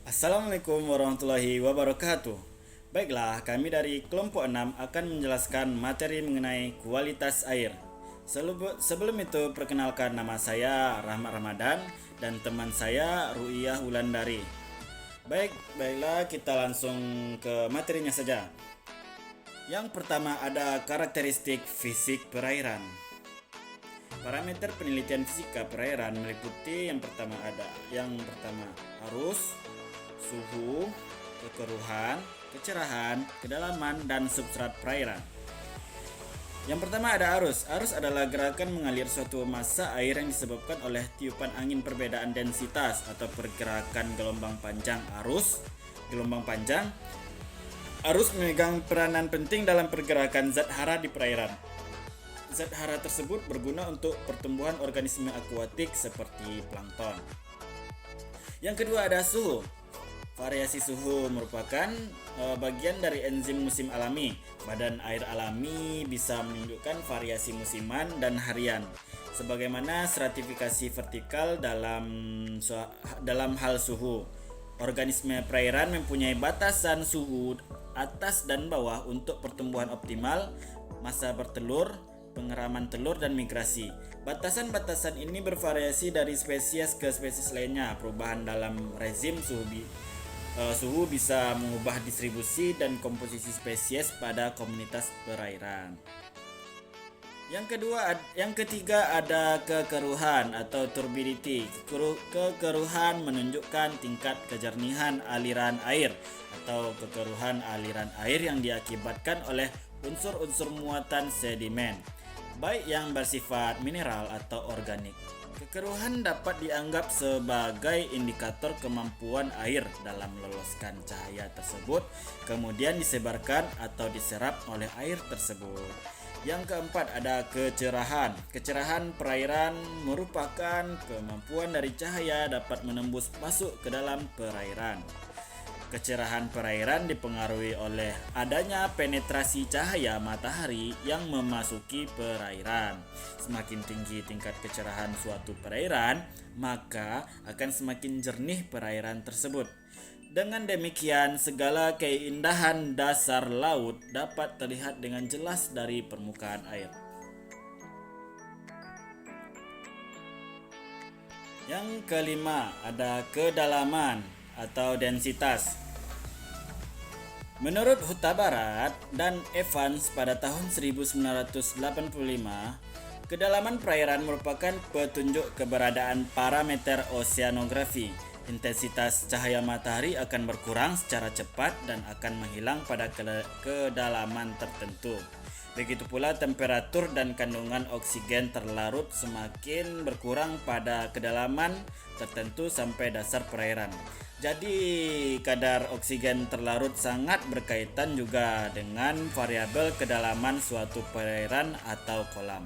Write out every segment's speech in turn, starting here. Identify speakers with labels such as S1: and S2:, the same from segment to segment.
S1: Assalamualaikum warahmatullahi wabarakatuh. Baiklah, kami dari kelompok 6 akan menjelaskan materi mengenai kualitas air. Sebelum itu, perkenalkan nama saya Rahmat Ramadan dan teman saya Ruiyah Wulandari. Baiklah kita langsung ke materinya saja. Yang pertama ada karakteristik fisik perairan. Parameter penelitian fisika perairan meliputi yang pertama arus, suhu, kekeruhan, kecerahan, kedalaman, dan substrat perairan. Yang pertama ada arus. Arus adalah gerakan mengalir suatu massa air yang disebabkan oleh tiupan angin perbedaan densitas atau pergerakan gelombang panjang arus. Gelombang panjang arus memegang peranan penting dalam pergerakan zat hara di perairan. Zat hara tersebut berguna untuk pertumbuhan organisme akuatik seperti plankton. Yang kedua ada suhu. Variasi suhu merupakan bagian dari enzim musim alami. Badan air alami bisa menunjukkan variasi musiman dan harian. Sebagaimana stratifikasi vertikal dalam hal suhu. Organisme perairan mempunyai batasan suhu atas dan bawah untuk pertumbuhan optimal, masa bertelur, pengeraman telur, dan migrasi. Batasan-batasan ini bervariasi dari spesies ke spesies lainnya. Perubahan dalam rezim suhu bisa mengubah distribusi dan komposisi spesies pada komunitas perairan. Yang ketiga ada kekeruhan atau turbidity. Kekeruhan menunjukkan tingkat kejernihan aliran air atau kekeruhan aliran air yang diakibatkan oleh unsur-unsur muatan sedimen, baik yang bersifat mineral atau organik. Kekeruhan dapat dianggap sebagai indikator kemampuan air dalam meloloskan cahaya tersebut, kemudian disebarkan atau diserap oleh air tersebut. Yang keempat ada kecerahan. Kecerahan perairan merupakan kemampuan dari cahaya dapat menembus masuk ke dalam perairan. Kecerahan perairan dipengaruhi oleh adanya penetrasi cahaya matahari yang memasuki perairan. Semakin tinggi tingkat kecerahan suatu perairan, maka akan semakin jernih perairan tersebut. Dengan demikian, segala keindahan dasar laut dapat terlihat dengan jelas dari permukaan air. Yang kelima ada kedalaman atau densitas. Menurut Huta Barat dan Evans pada tahun 1985, kedalaman perairan merupakan petunjuk keberadaan parameter oseanografi. Intensitas cahaya matahari akan berkurang secara cepat dan akan menghilang pada kedalaman tertentu. Begitu pula temperatur dan kandungan oksigen terlarut semakin berkurang pada kedalaman tertentu sampai dasar perairan. Jadi kadar oksigen terlarut sangat berkaitan juga dengan variabel kedalaman suatu perairan atau kolam.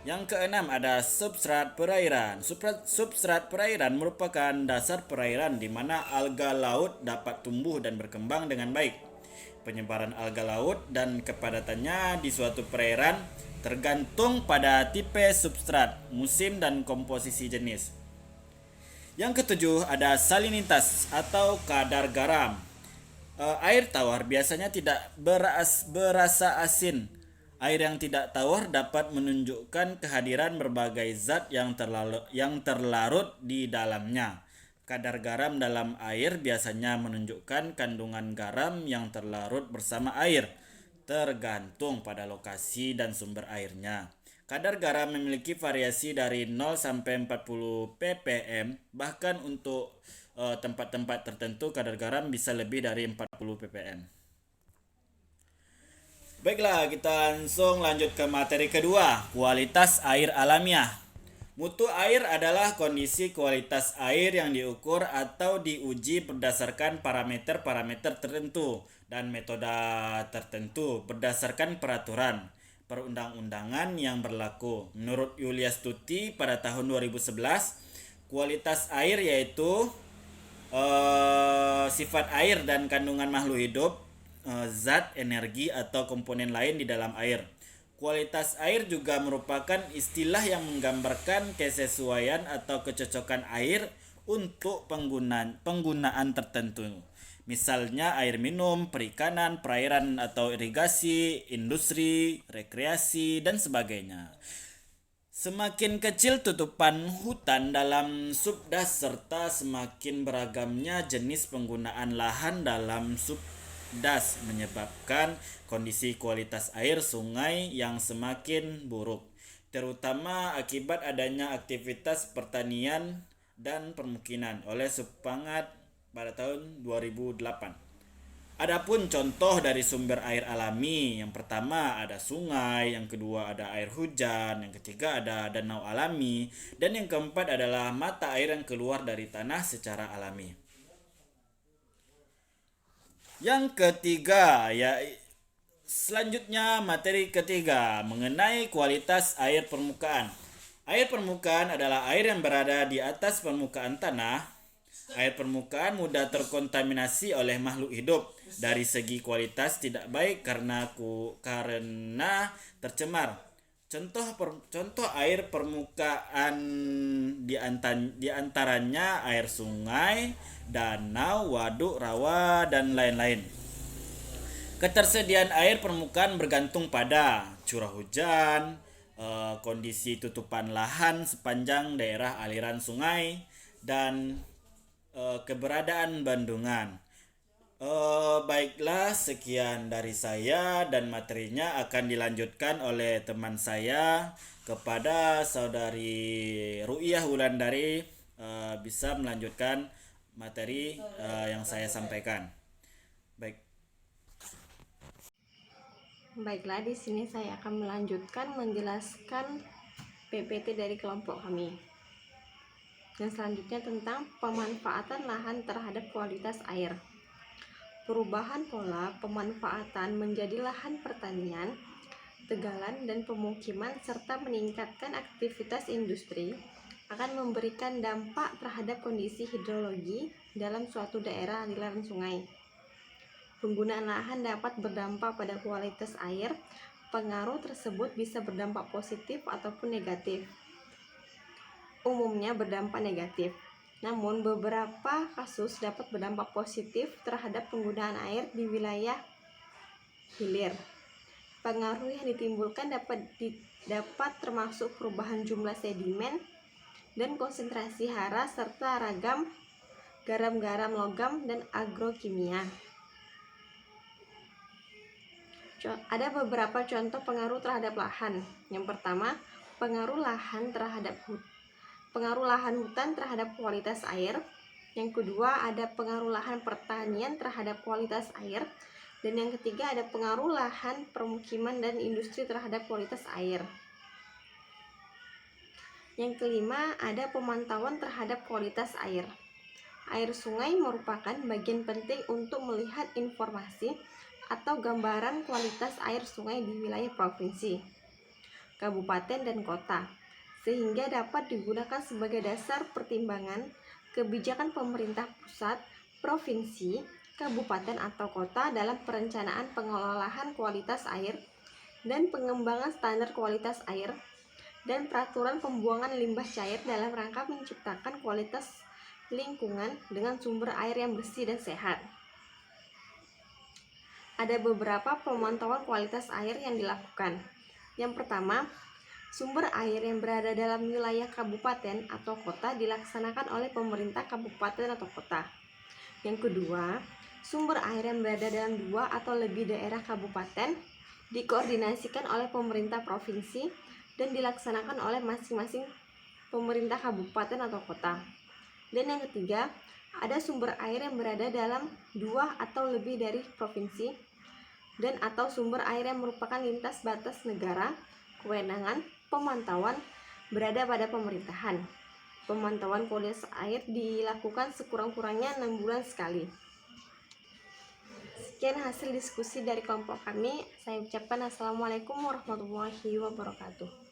S1: Yang keenam ada substrat perairan. Substrat perairan merupakan dasar perairan di mana alga laut dapat tumbuh dan berkembang dengan baik. Penyebaran alga laut dan kepadatannya di suatu perairan tergantung pada tipe substrat, musim, dan komposisi jenis. Yang ketujuh ada salinitas atau kadar garam. Air tawar biasanya tidak berasa asin. Air yang tidak tawar dapat menunjukkan kehadiran berbagai zat yang terlarut di dalamnya. Kadar garam dalam air biasanya menunjukkan kandungan garam yang terlarut bersama air, tergantung pada lokasi dan sumber airnya. Kadar garam memiliki variasi dari 0 sampai 40 ppm, bahkan untuk tempat-tempat tertentu kadar garam bisa lebih dari 40 ppm. Baiklah, kita langsung lanjut ke materi kedua, kualitas air alamiah. Mutu air adalah kondisi kualitas air yang diukur atau diuji berdasarkan parameter-parameter tertentu dan metode tertentu berdasarkan peraturan perundang-undangan yang berlaku. Menurut Yulias Tuti pada tahun 2011, kualitas air yaitu sifat air dan kandungan makhluk hidup, zat, energi, atau komponen lain di dalam air. Kualitas air juga merupakan istilah yang menggambarkan kesesuaian atau kecocokan air untuk penggunaan tertentu. Misalnya air minum, perikanan, perairan atau irigasi, industri, rekreasi, dan sebagainya. Semakin kecil tutupan hutan dalam subdas serta semakin beragamnya jenis penggunaan lahan dalam subdas menyebabkan kondisi kualitas air sungai yang semakin buruk, terutama akibat adanya aktivitas pertanian dan permukiman oleh Sepangat pada tahun 2008. Adapun contoh dari sumber air alami, yang pertama ada sungai, yang kedua ada air hujan, yang ketiga ada danau alami, dan yang keempat adalah mata air yang keluar dari tanah secara alami. Yang ketiga, selanjutnya materi ketiga mengenai kualitas air permukaan. Air permukaan adalah air yang berada di atas permukaan tanah. Air permukaan mudah terkontaminasi oleh makhluk hidup. Dari segi kualitas tidak baik karena tercemar. Contoh air permukaan di antaranya air sungai, danau, waduk, rawa, dan lain-lain. Ketersediaan air permukaan bergantung pada curah hujan, kondisi tutupan lahan sepanjang daerah aliran sungai, dan keberadaan bendungan. Baiklah, sekian dari saya dan materinya akan dilanjutkan oleh teman saya kepada saudari Ru'iyah Wulandari, bisa melanjutkan materi yang saya sampaikan.
S2: Baiklah, di sini saya akan melanjutkan menjelaskan PPT dari kelompok kami. Yang selanjutnya tentang pemanfaatan lahan terhadap kualitas air. Perubahan pola pemanfaatan menjadi lahan pertanian, tegalan, dan pemukiman serta meningkatkan aktivitas industri akan memberikan dampak terhadap kondisi hidrologi dalam suatu daerah aliran sungai. Penggunaan lahan dapat berdampak pada kualitas air. Pengaruh tersebut bisa berdampak positif ataupun negatif. Umumnya berdampak negatif. Namun beberapa kasus dapat berdampak positif terhadap penggunaan air di wilayah hilir. Pengaruh yang ditimbulkan dapat termasuk perubahan jumlah sedimen dan konsentrasi hara serta ragam garam-garam logam dan agrokimia. Ada beberapa contoh pengaruh terhadap lahan. Yang pertama, pengaruh lahan hutan terhadap kualitas air. Yang kedua, ada pengaruh lahan pertanian terhadap kualitas air. Dan yang ketiga, ada pengaruh lahan permukiman dan industri terhadap kualitas air. Yang kelima, ada pemantauan terhadap kualitas air. Air sungai merupakan bagian penting untuk melihat informasi atau gambaran kualitas air sungai di wilayah provinsi, kabupaten, dan kota, sehingga dapat digunakan sebagai dasar pertimbangan kebijakan pemerintah pusat, provinsi, kabupaten, atau kota dalam perencanaan pengelolaan kualitas air dan pengembangan standar kualitas air dan peraturan pembuangan limbah cair dalam rangka menciptakan kualitas lingkungan dengan sumber air yang bersih dan sehat. Ada beberapa pemantauan kualitas air yang dilakukan. Yang pertama, sumber air yang berada dalam wilayah kabupaten atau kota dilaksanakan oleh pemerintah kabupaten atau kota. Yang kedua, sumber air yang berada dalam 2 atau lebih daerah kabupaten dikoordinasikan oleh pemerintah provinsi dan dilaksanakan oleh masing-masing pemerintah kabupaten atau kota. Dan yang ketiga, ada sumber air yang berada dalam 2 atau lebih dari provinsi dan atau sumber air yang merupakan lintas batas negara. Kewenangan pemantauan berada pada pemerintahan. Pemantauan kualitas air dilakukan sekurang-kurangnya 6 bulan sekali. Sekian hasil diskusi dari kelompok kami. Saya ucapkan Assalamualaikum warahmatullahi wabarakatuh.